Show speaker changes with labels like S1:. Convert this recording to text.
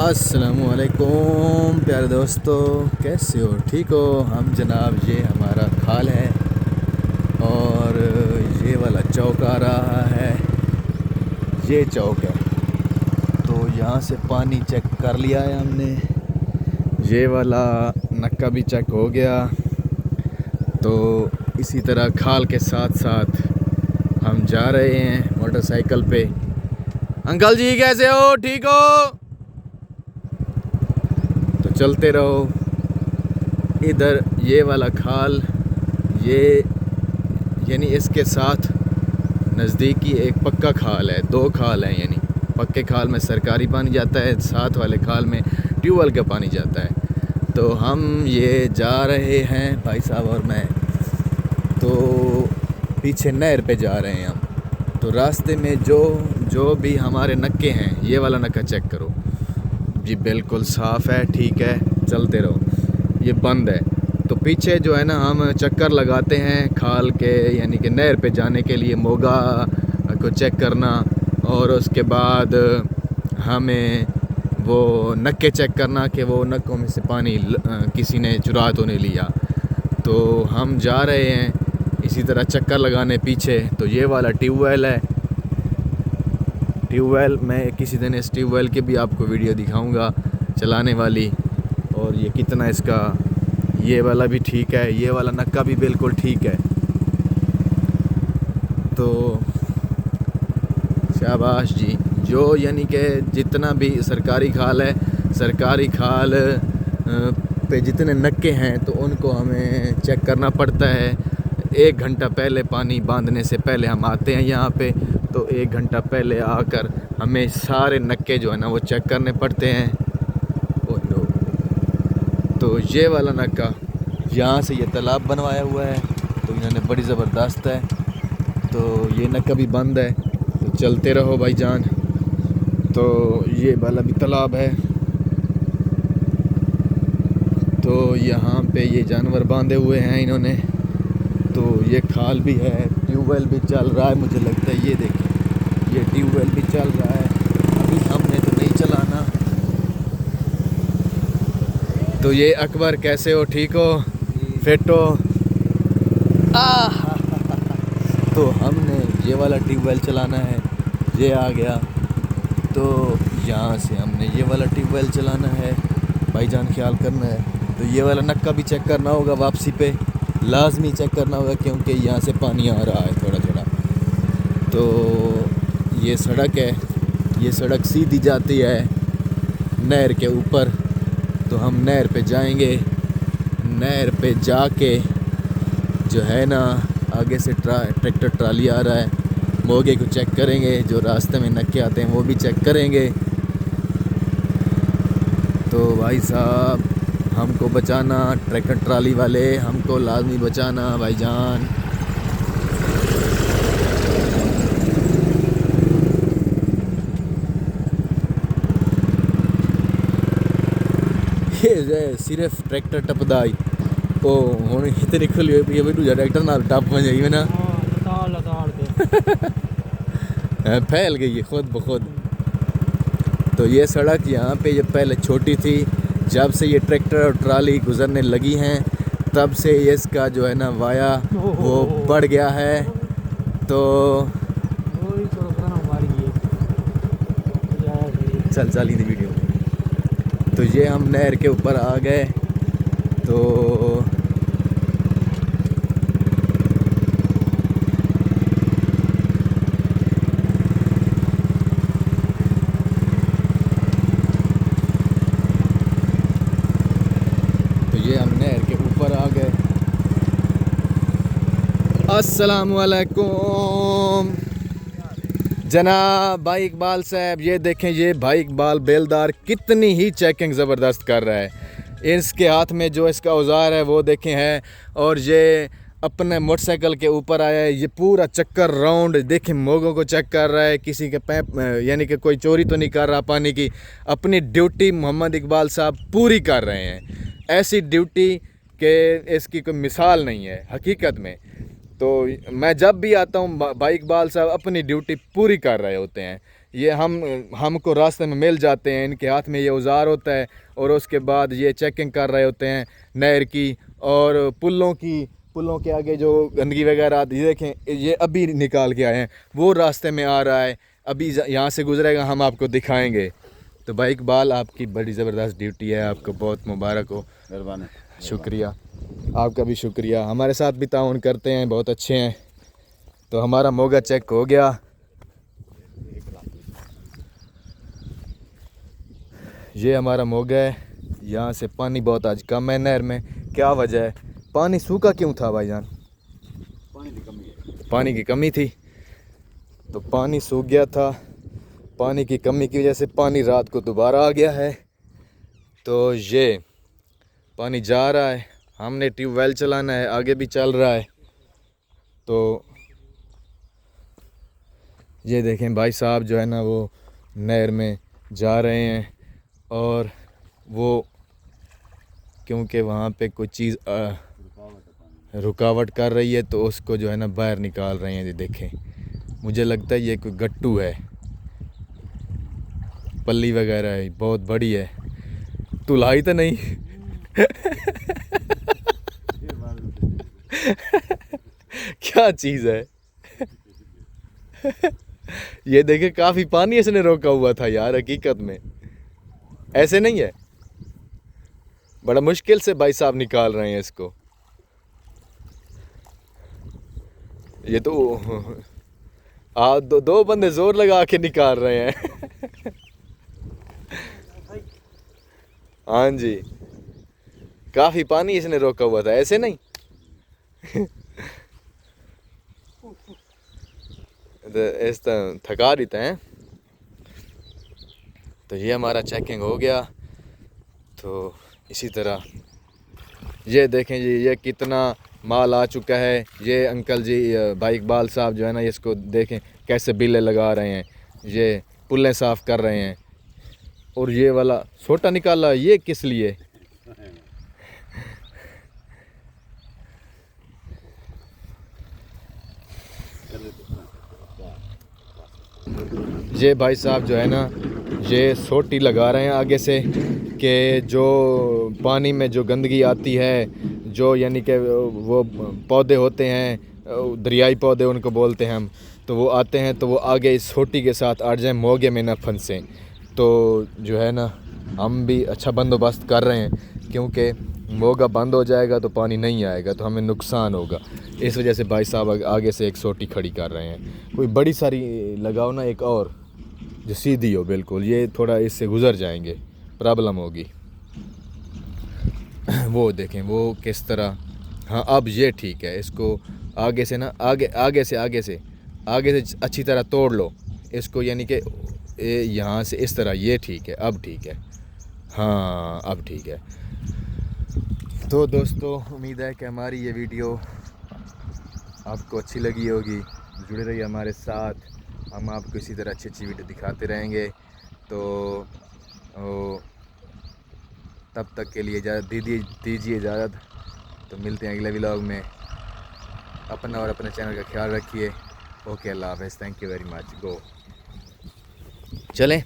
S1: अस्सलामुअलैकुम प्यारे दोस्तों, कैसे हो? ठीक हो? हम जनाब, ये हमारा खाल है और ये वाला चौक आ रहा है, ये चौक है। तो यहाँ से पानी चेक कर लिया है हमने, ये वाला नक्का भी चेक हो गया। तो इसी तरह खाल के साथ साथ हम जा रहे हैं मोटरसाइकिल पे। अंकल जी कैसे हो? ठीक हो? तो चलते रहो। इधर ये वाला खाल, ये यानी इसके साथ नज़दीकी एक पक्का खाल है, दो खाल हैं। यानी पक्के खाल में सरकारी पानी जाता है, साथ वाले खाल में ट्यूबवेल का पानी जाता है। तो हम ये जा रहे हैं भाई साहब और मैं, तो पीछे नहर पे जा रहे हैं हम। तो रास्ते में जो भी हमारे नक्के हैं, ये वाला नक्का चेक करो जी, बिल्कुल साफ़ है, ठीक है, चलते रहो। ये बंद है। तो पीछे जो है ना, हम चक्कर लगाते हैं खाल के, यानी कि नहर पे जाने के लिए मोगा को चेक करना, और उसके बाद हमें वो नक्के चेक करना कि वो नक्कों में से पानी किसी ने चुरा तो नहीं लिया। तो हम जा रहे हैं इसी तरह चक्कर लगाने पीछे। तो ये वाला ट्यूबवेल है, ट्यूबवेल मैं किसी दिन इस ट्यूबवेल की भी आपको वीडियो दिखाऊंगा चलाने वाली। और ये कितना इसका, ये वाला भी ठीक है, ये वाला नक्का भी बिल्कुल ठीक है। तो शाबाश जी। जो यानी कि जितना भी सरकारी खाल है, सरकारी खाल पे जितने नक्के हैं तो उनको हमें चेक करना पड़ता है। 1 घंटा पहले पानी बांधने से पहले हम आते हैं यहाँ पे, तो 1 घंटा पहले आकर हमें सारे नक्के जो है ना वो चेक करने पड़ते हैं। Oh no. तो ये वाला नक्का, यहाँ से ये तालाब बनवाया हुआ है, तो इन्होंने बड़ी ज़बरदस्त है। तो ये नक्का भी बंद है, तो चलते रहो भाईजान। तो ये वाला भी तालाब है। तो यहाँ पे ये जानवर बांधे हुए हैं इन्होंने। तो ये खाल भी है, ट्यूबवेल भी चल रहा है, मुझे लगता है। ये देखिए, ये ट्यूबवेल भी चल रहा है, अभी हमने तो नहीं चलाना। तो ये अकबर कैसे हो? ठीक हो? फिट हो? तो हमने ये वाला ट्यूबवेल चलाना है, ये आ गया। तो यहाँ से हमने ये वाला ट्यूबवेल चलाना है, भाईजान ख्याल करना है। तो ये वाला नक्का भी चेक करना होगा, वापसी पे लाजमी चेक करना होगा, क्योंकि यहाँ से पानी आ रहा है थोड़ा थोड़ा। तो ये सड़क है, ये सड़क सीधी जाती है नहर के ऊपर। तो हम नहर पे जाएंगे, नहर पे जाके जो है ना, आगे से ट्रैक्टर ट्राली आ रहा है, मोगे को चेक करेंगे, जो रास्ते में नक्के आते हैं वो भी चेक करेंगे। तो भाई साहब हमको बचाना, ट्रैक्टर ट्राली वाले हमको लाजमी बचाना भाईजान। ये सिर्फ ट्रैक्टर टपदा ही ओ हुण इतनी खुली हुई पई है, दूजा ट्रैक्टर नाल टप जाइए ना। फैल गई है खुद ब खुद। तो ये सड़क यहाँ पे ये पहले छोटी थी, जब से ये ट्रैक्टर और ट्राली गुजरने लगी हैं तब से इसका जो है ना वाया वो बढ़ गया है। तो चल ही थी वीडियो। तो ये हम नहर के ऊपर आ गए। तो ये हम नहर के ऊपर आ गए। अस्सलामुअलैकुम जनाब भाई इकबाल साहब, ये देखें, ये भाई इकबाल बेलदार कितनी ही चेकिंग ज़बरदस्त कर रहा है। इसके हाथ में जो इसका औजार है वो देखें है, और ये अपने मोटरसाइकिल के ऊपर आया है। ये पूरा चक्कर राउंड देखें, मोगों को चेक कर रहा है, किसी के पैप यानी कि कोई चोरी तो नहीं कर रहा पानी की। अपनी ड्यूटी मोहम्मद इकबाल साहब पूरी कर रहे हैं, ऐसी ड्यूटी कि इसकी कोई मिसाल नहीं है हकीकत में। तो मैं जब भी आता हूँ भाई इकबाल साहब अपनी ड्यूटी पूरी कर रहे होते हैं। ये हमको रास्ते में मिल जाते हैं, इनके हाथ में ये औजार होता है और उसके बाद ये चेकिंग कर रहे होते हैं नहर की और पुलों के आगे जो गंदगी वगैरह आती है। देखें ये अभी निकाल के आए हैं, वो रास्ते में आ रहा है, अभी यहाँ से गुजरेगा, हम आपको दिखाएंगे। तो भाई इकबाल आपकी बड़ी ज़बरदस्त ड्यूटी है, आपको बहुत मुबारक हो।
S2: मेहरबानी,
S1: शुक्रिया, आपका भी शुक्रिया। हमारे साथ भी ताउन करते हैं, बहुत अच्छे हैं। तो हमारा मोगा चेक हो गया। ये हमारा मोगा है। यहाँ से पानी बहुत आज कम है नहर में। क्या वजह है, पानी सूखा क्यों था भाईजान? पानी की कमी थी, तो पानी सूख गया था। पानी की कमी की वजह से पानी रात को दोबारा आ गया है। तो ये पानी जा रहा है, हमने ट्यूबवेल चलाना है, आगे भी चल रहा है। तो ये देखें भाई साहब जो है ना वो नहर में जा रहे हैं और वो क्योंकि वहाँ पे कोई चीज़ रुकावट कर रही है तो उसको जो है ना बाहर निकाल रहे हैं। ये देखें, मुझे लगता है ये कोई गट्टू है, पल्ली वगैरह है, बहुत बड़ी है। तुलाई तो नहीं? क्या चीज़ है? ये देखे काफ़ी पानी इसने रोका हुआ था यार, हकीकत में ऐसे नहीं है। बड़ा मुश्किल से भाई साहब निकाल रहे हैं इसको। ये तो दो बंदे जोर लगा के निकाल रहे हैं। हाँ जी, काफ़ी पानी इसने रोका हुआ था, ऐसे नहीं। इस तरह थका देते हैं। तो ये हमारा चेकिंग हो गया। तो इसी तरह ये देखें जी, ये कितना माल आ चुका है। ये अंकल जी भाई इकबाल साहब जो है ना, इसको देखें कैसे बिल्ले लगा रहे हैं, ये पुल्लें साफ़ कर रहे हैं। और ये वाला छोटा निकाला, ये किस लिए? ये भाई साहब जो है ना, ये सोटी लगा रहे हैं आगे से कि जो पानी में जो गंदगी आती है, जो यानी कि वो पौधे होते हैं, दरियाई पौधे उनको बोलते हैं हम, तो वो आते हैं तो वो आगे इस सोटी के साथ आ जाए, मोगे में ना फंसें। तो जो है ना, हम भी अच्छा बंदोबस्त कर रहे हैं, क्योंकि मोगा बंद हो जाएगा तो पानी नहीं आएगा तो हमें नुकसान होगा। इस वजह से भाई साहब आगे से एक सोटी खड़ी कर रहे हैं। कोई बड़ी सारी लगाओ ना, एक और जो सीधी हो बिल्कुल, ये थोड़ा इससे गुज़र जाएंगे, प्रॉब्लम होगी। वो देखें वो किस तरह, हाँ अब ये ठीक है। इसको आगे से ना, आगे से अच्छी तरह तोड़ लो इसको, यानी कि यहाँ से इस तरह, ये ठीक है, अब ठीक है, हाँ अब ठीक है। तो दोस्तों उम्मीद है कि हमारी ये वीडियो आपको अच्छी लगी होगी। जुड़े रहिए हमारे साथ, हम आपको इसी तरह अच्छी वीडियो दिखाते रहेंगे। तो तब तक के लिए इजाज़त दीजिए इजाज़त। तो मिलते हैं अगले व्लॉग में। अपना और अपने चैनल का ख्याल रखिए। ओके, अल्लाह हाफ़िज़, थैंक यू वेरी मच। गो चलें।